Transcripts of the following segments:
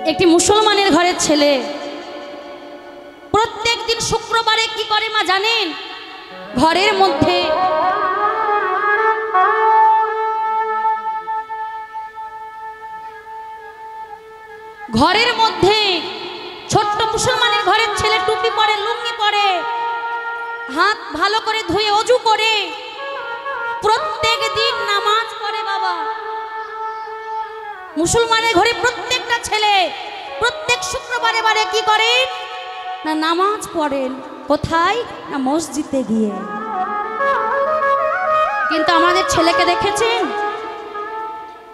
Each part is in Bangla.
একটি মুসলমানের ঘরের ছেলে প্রত্যেক দিন শুক্রবারে কি করে মা জানেন? ঘরের মধ্যে ছোট্ট মুসলমানের ঘরের ছেলে টুপি পরে, লুঙ্গি পরে, হাত ভালো করে ধুয়ে অজু করে প্রত্যেক দিন নামাজ পড়ে। বাবা, মুসলমানের ঘরে প্রত্যেকটা ছেলে প্রত্যেক শুক্রবারে বারে কি করে না নামাজ পড়েন। কোথায়? না মসজিদে গিয়ে। কিন্তু আমাদের ছেলেকে দেখেছেন?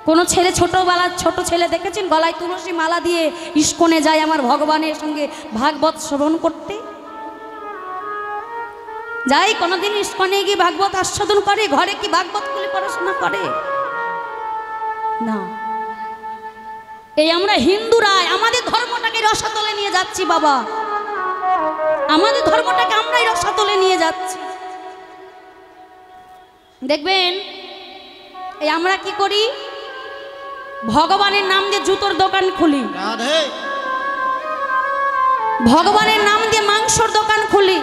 কোন ছেলে ছোট ছেলে দেখেছেন গলায় তুলসী মালা দিয়ে ইস্কনে যায় আমার ভগবানের সঙ্গে ভাগবত শ্রবণ করতে? যাই কোনদিন ইস্কনে গিয়ে ভাগবত আস্বাদন করে? ঘরে কি ভাগবত খুলে পড়াশোনা করে? না। এই আমরা হিন্দুরা আমাদের ধর্মটাকে রসাতলে নিয়ে যাচ্ছি। বাবা, আমাদের ধর্মটাকে আমরাই রসাতলে নিয়ে যাচ্ছি। দেখবেন এই আমরা কি করি? ভগবানের নাম দিয়ে জুতোর দোকান খুলি, ভগবানের নাম দিয়ে মাংসর দোকান খুলি,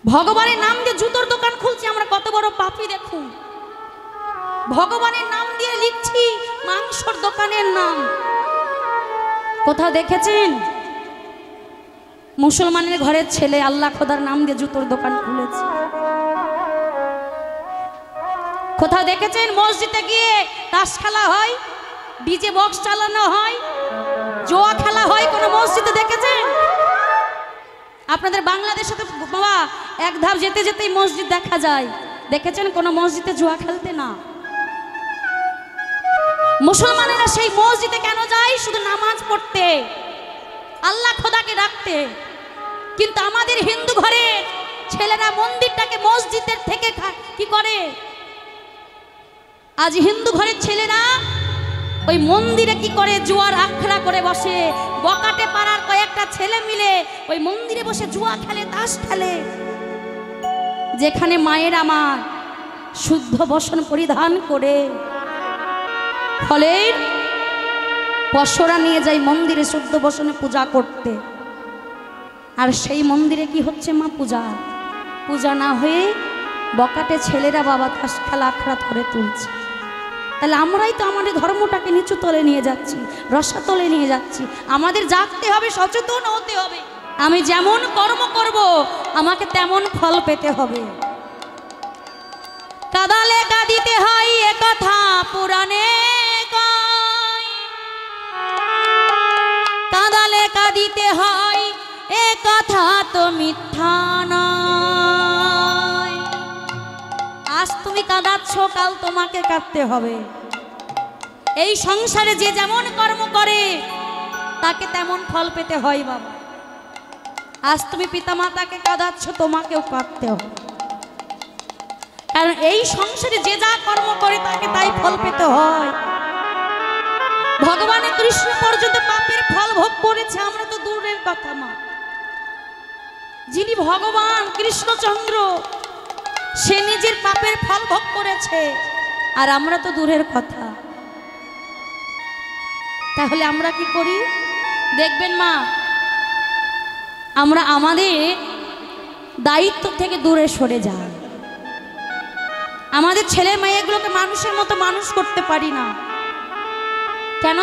ভগবানের নাম দিয়ে জুতোর দোকান খুলছি। আমরা কত বড় পাপী দেখুন। ভগবানের নাম দিয়ে লিখছি মাংসর দোকানের নাম। কোথাও দেখেছেন মুসলমানের ঘরের ছেলে আল্লাহ খোদার নাম দিয়ে জুতোর দোকান খুলেছে? কোথাও দেখেছেন মসজিদে গিয়ে তাস খেলা হয়, ডিজে বক্স চালানো হয়, জোয়া খেলা হয় কোনো মসজিদে দেখেছেন? আপনাদের বাংলাদেশে তো বাবা এক ধাপ যেতে যেতেই মসজিদ দেখা যায়। দেখেছেন কোনো মসজিদে জুয়া খেলতে? না। মুসলমানেরা সেই মসজিদে কেন যায়? শুধু নামাজ পড়তে, আল্লাহ খোদাকে রাখতে। কিন্তু আমাদের হিন্দু ঘরে ছেলেরা মন্দিরটাকে মসজিদের থেকে কি করে? আজ হিন্দু ঘরের ছেলেরা ওই মন্দিরে কি করে? জুয়ার আখড়া করে বসে। বকাটে পাড়ার কয়েকটা ছেলে মিলে ওই মন্দিরে বসে জুয়া খেলে, তাস খেলে। যেখানে মায়ের আমার শুদ্ধ বসন পরিধান করে ফলের পশরা নিয়ে যায় মন্দিরে শুদ্ধ বসনে পূজা করতে। আর সেই মন্দিরে কি হচ্ছে মা? পূজা না হয়ে বকাটে ছেলেরা বাবা তাস খেলা আখড়া করে তুলছে। তাহলে আমরাই তো আমাদের ধর্মটাকে নিচু তলে নিয়ে যাচ্ছি, রসাতলে নিয়ে যাচ্ছি। আমাদের জাগতে হবে, সচেতন হতে হবে। আমি যেমন কর্ম করব আমাকে তেমন ফল পেতে হবে। কাদালে কাঁদিতে হয় এ কথা পুরাণে কয়, কাদালে কাঁদিতে হয় এ কথা তো মিথ্যা নয়। আজ তুমি কাঁদাচ্ছ, কাল তোমাকে কাঁদতে হবে। এই সংসারে যে যেমন কর্ম করে তাকে তেমন ফল পেতে হয়। বাবা, আজ তুমি পিতামাতাকে কাঁদাচ্ছ, তোমাকেও কাঁদতে হবে। কারণ এই সংসারে যে যা কর্ম করে তাকে তাই ফল পেতে হয়। ভগবানের কৃষ্ণ পর্যন্ত পাপের ফল ভোগ করেছে, আমরা তো দূরের কথা। মা, যিনি ভগবান কৃষ্ণচন্দ্র সে নিজের পাপের ফল ভোগ করেছে, আর আমরা তো দূরের কথা। তাহলে আমরা কি করি? দেখবেন মা, আমরা আমাদের দায়িত্ব থেকে দূরে সরে যাই। আমাদের ছেলে মেয়েগুলোকে মানুষের মতো মানুষ করতে পারি না কেন?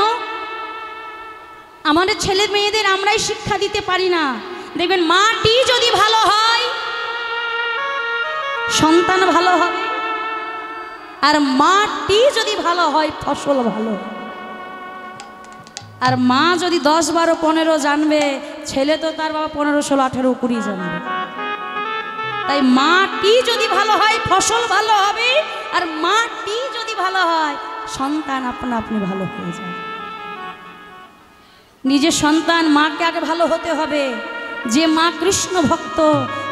আমাদের ছেলে মেয়েদের আমরাই শিক্ষা দিতে পারি না। দেখবেন মাটি যদি ভালো হয় সন্তান ভালো হবে, আর মাটি যদি ভালো হয় ফসল ভালো। আর মা যদি 10, 12, 15 জানবে, ছেলে তো তার বাবা 15, 16, 18, 20 জানবে। তাই মাটি যদি ভালো হয় ফসল ভালো হবে, আর মাটি যদি ভালো হয় সন্তান আপনা আপনি ভালো হয়ে যায়। নিজের সন্তান মাকে আগে ভালো হতে হবে। যে মা কৃষ্ণ ভক্ত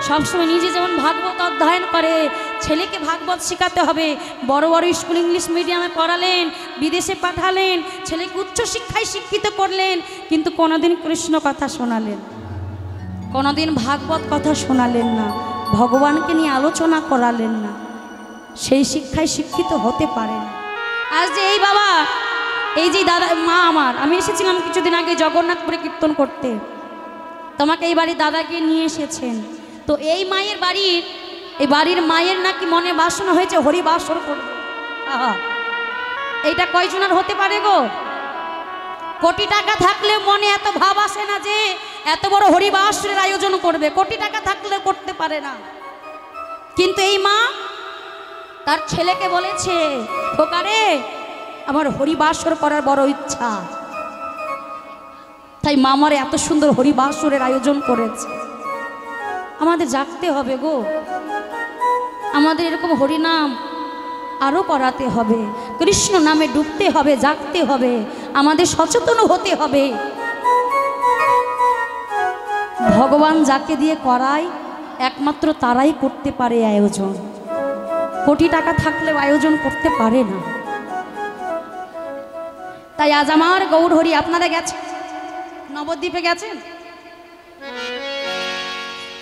সবসময় নিজে যেমন ভাগবত অধ্যয়ন করে, ছেলেকে ভাগবত শেখাতে হবে। বড় বড় স্কুল ইংলিশ মিডিয়ামে পড়ালেন, বিদেশে পাঠালেন, ছেলেকে উচ্চ শিক্ষায় শিক্ষিত করলেন, কিন্তু কোনোদিন কৃষ্ণ কথা শোনালেন, কোনোদিন ভাগবত কথা শোনালেন না, ভগবানকে নিয়ে আলোচনা করালেন না। সেই শিক্ষায় শিক্ষিত হতে পারে না। আজ যে এই বাবা এই যে দাদা মা আমার, আমি এসেছিলাম কিছুদিন আগে জগন্নাথপুরে কীর্তন করতে, তোমাকে এই বাড়ির দাদাকে নিয়ে এসেছেন। তো এই মায়ের বাড়ির, এই বাড়ির মায়ের নাকি মনে বাসনা হয়েছে হরিবাসর করবে। আহা, এইটা কয়জনের হতে পারে গো? কোটি টাকা থাকলে মনে এত ভাব আসে না যে এত বড় হরিবাসরের আয়োজন করবে, কোটি টাকা থাকলে করতে পারে না। কিন্তু এই মা তার ছেলেকে বলেছে, খোকারে আমার হরিবাসর করার বড় ইচ্ছা, তাই মা আমার এত সুন্দর হরিবাসরের আয়োজন করেছে। আমাদের জাগতে হবে গো, আমাদের এরকম হরিনাম আরও করাতে হবে, কৃষ্ণ নামে ডুবতে হবে, জাগতে হবে, আমাদের সচেতন হতে হবে। ভগবান যাকে দিয়ে করায় একমাত্র তারাই করতে পারে আয়োজন, কোটি টাকা থাকলেও আয়োজন করতে পারে না। তাই আজ আমার গৌর হরি, আপনারা গেছেন নবদ্বীপে? গেছেন?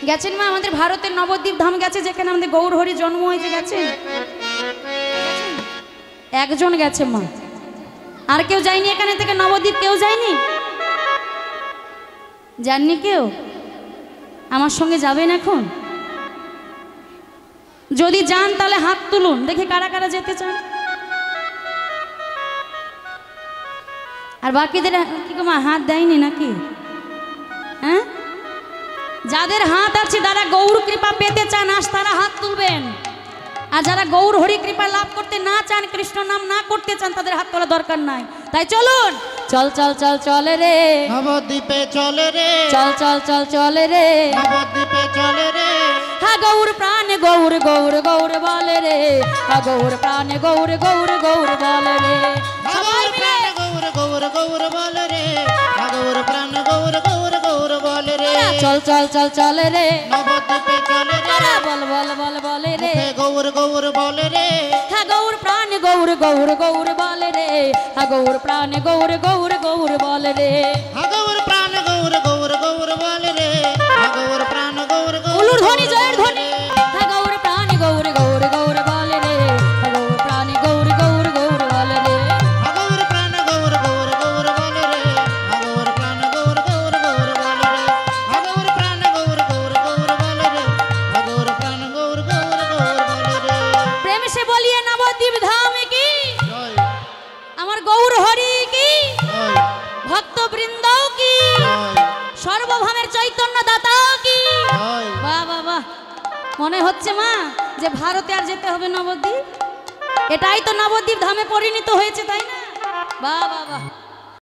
গেছেন মা? আমাদের ভারতের নবদ্বীপ ধাম গেছে, যেখানে আমাদের গৌর হরি জন্ম হয়েছে, গেছেন? একজন গেছে মা, আর কেউ যায়নি এখানে থেকে নবদ্বীপ? কেউ যায়নি? যাননি কেউ? আমার সঙ্গে যাবেন এখন? যদি যান তাহলে হাত তুলুন, দেখি কারা কারা যেতে চান। আর বাকিদের কি মা হাত দেয়নি নাকি? হ্যাঁ, যাদের হাত আছে যারা গৌর কৃপা পেতে চান আজ তারা হাত তুলবেন, আর যারা গৌর হরি কৃপা লাভ করতে না চান, কৃষ্ণ নাম না করতে চান, তাদের হাত তোলা দরকার নাই। তাই চলুন, চল চল চল চলে রে নবদ্বীপে চলে রে, চল চল চল চলে রে নবদ্বীপে চলে রে। হা গৌর প্রাণে গৌর গৌর গৌর বলে রে, হা গৌর প্রাণে গৌর গৌর গৌর বলে রে। সবাই মিলে গৌর গৌর গৌর বলে রে, গৌর প্রাণ গৌর গৌর গৌর বলে রে। চল চল চল চলে রে নবদ্বীপে চলে রে, বল বল বল বলে রে, গৌর গৌর বলে রে। হা গৌর প্রাণে গৌর গৌর গৌর বলে রে, হা গৌর প্রাণে গৌর গৌর গৌর বলে রে। গৌর প্রাণ গৌর গৌর গৌর বলে রে, গৌর প্রাণ গৌর গৌর। উলুর ধ্বনি, জয়ের ধ্বনি। হা গৌর প্রাণে গৌর গৌর গৌর বলে রে, হা গৌর প্রাণে গৌর গৌর গৌর বলে রে। গৌর প্রাণ গৌর গৌর গৌর বলে রে, গৌর প্রাণ গৌর গৌর গৌর বলে রে। গৌর প্রাণ গৌর গৌর গৌর বলে রে, গৌর প্রাণ গৌর গৌর গৌর বলে রে। প্রেম সে বলিয়ে নবদ্বীপ ধাম কি, জয় আমার গৌর হরি কি, জয় ভক্ত বৃন্দ কি, জয় সর্বভৌমের চৈতন্য দাতা কি। জয়। বাহ বাহ বাহ, মনে হচ্ছে মা যে ভারতে আর যেতে হবে নবদ্বীপ, এটাই তো নবদ্বীপ ধামে পরিণত হয়েছে, তাই না? বাহ বাহ বাহ।